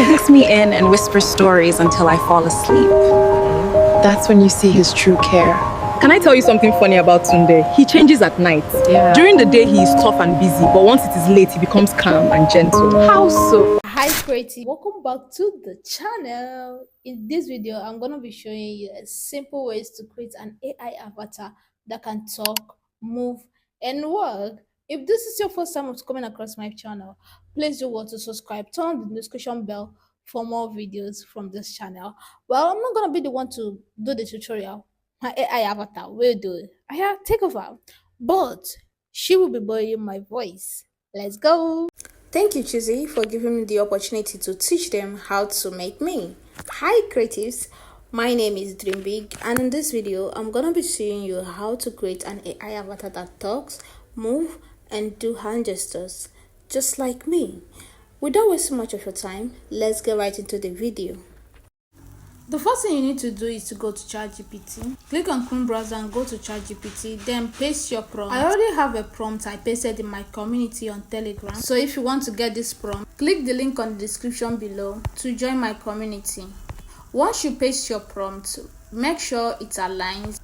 tucks me in and whispers stories until I fall asleep. That's when you see his true care. Can I tell you something funny about Tunde? He changes at night. Yeah. During the day, he is tough and busy, but once it is late, he becomes calm and gentle. How so? Hi creative, welcome back to the channel. In this video I'm going to be showing you a simple ways to create an AI avatar that can talk, move and work. If this is your first time of coming across my channel, please do want to subscribe, turn on the notification bell for more videos from this channel. Well, I'm not going to be the one to do the tutorial. My AI avatar will do it. I have take over, but she will be borrowing my voice. Let's go. Thank you, Chizzy, for giving me the opportunity to teach them how to make me. Hi, creatives. My name is Dream Big, and in this video, I'm gonna be showing you how to create an AI avatar that talks, move, and do hand gestures, just like me. Without wasting much of your time, let's get right into the video. The first thing you need to do is to go to ChatGPT. Click on Chrome browser and go to ChatGPT. Then paste your prompt. I already have a prompt I pasted in my community on Telegram. So if you want to get this prompt, click the link on the description below to join my community. Once you paste your prompt, make sure it aligns.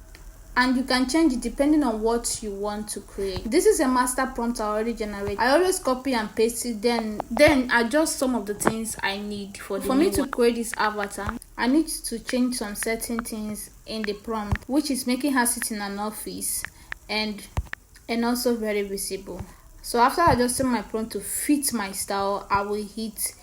And you can change it depending on what you want to create. This is a master prompt I already generated. I always copy and paste it, then adjust some of the things I need for me to create this avatar. I need to change some certain things in the prompt, which is making her sit in an office and also very visible. So after adjusting my prompt to fit my style, I will hit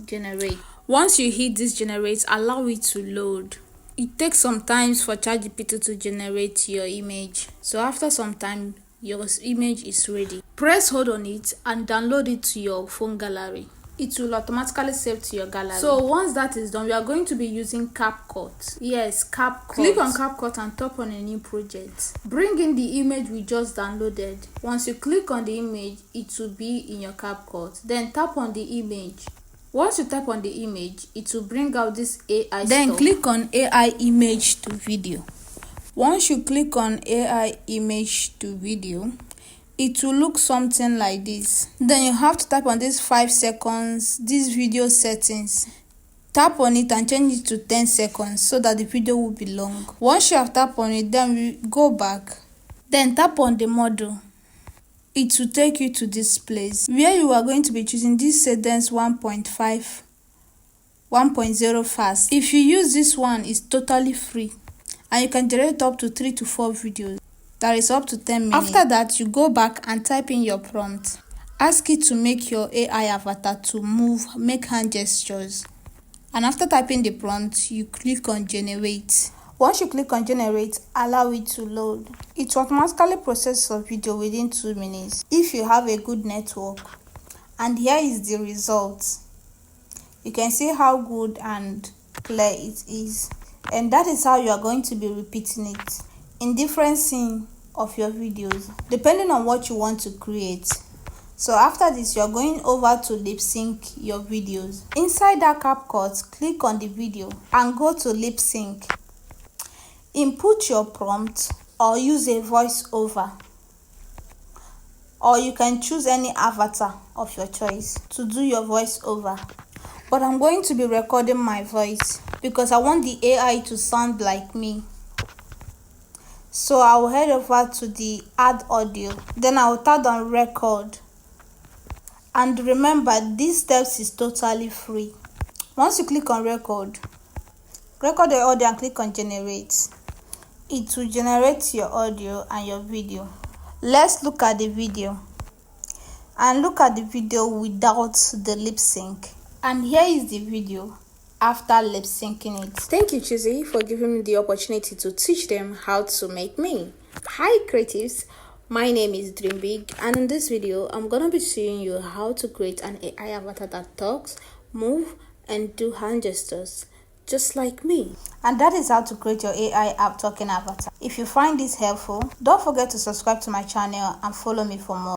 generate. Once you hit this generate, allow it to load. It takes some time for ChatGPT to generate your image. So after some time, your image is ready. Press hold on it and download it to your phone gallery. It will automatically save to your gallery. So once that is done, we are going to be using CapCut. Yes, CapCut. Click on CapCut and tap on a new project. Bring in the image we just downloaded. Once you click on the image, it will be in your CapCut. Then tap on the image. Once you tap on the image, it will bring out this AI Then stuff. Click on AI image to video. Once you click on AI image to video, it will look something like this. Then you have to tap on this 5 seconds, this video settings. Tap on it and change it to 10 seconds so that the video will be long. Once you have tapped on it, then we go back. Then tap on the model. It will take you to this place where you are going to be choosing this Cadence 1.0 fast. If you use this one, it's totally free and you can generate up to 3 to 4 videos. That is up to 10 minutes. After that, you go back and type in your prompt. Ask it to make your AI avatar to move, make hand gestures. And after typing the prompt, you click on generate. Once you click on generate, allow it to load. It will automatically process your video within 2 minutes if you have a good network. And here is the result. You can see how good and clear it is. And that is how you are going to be repeating it in different scenes of your videos, depending on what you want to create. So after this, you are going over to lip sync your videos. Inside that CapCut, click on the video and go to lip sync. Input your prompt or use a voiceover, or you can choose any avatar of your choice to do your voiceover. But I'm going to be recording my voice because I want the AI to sound like me. So I will head over to the add audio, then I will tap on record. And remember, these steps is totally free. Once you click on record the audio and click on generate, it will generate your audio and your video. Let's look at the video and look at the video without the lip sync. And here is the video after lip syncing it. Thank you, Chizzy, for giving me the opportunity to teach them how to make me. Hi creatives, my name is Dream Big, and in this video I'm gonna be showing you how to create an AI avatar that talks, move and do hand gestures, just like me. And that is how to create your AI app talking avatar. If you find this helpful, don't forget to subscribe to my channel and follow me for more.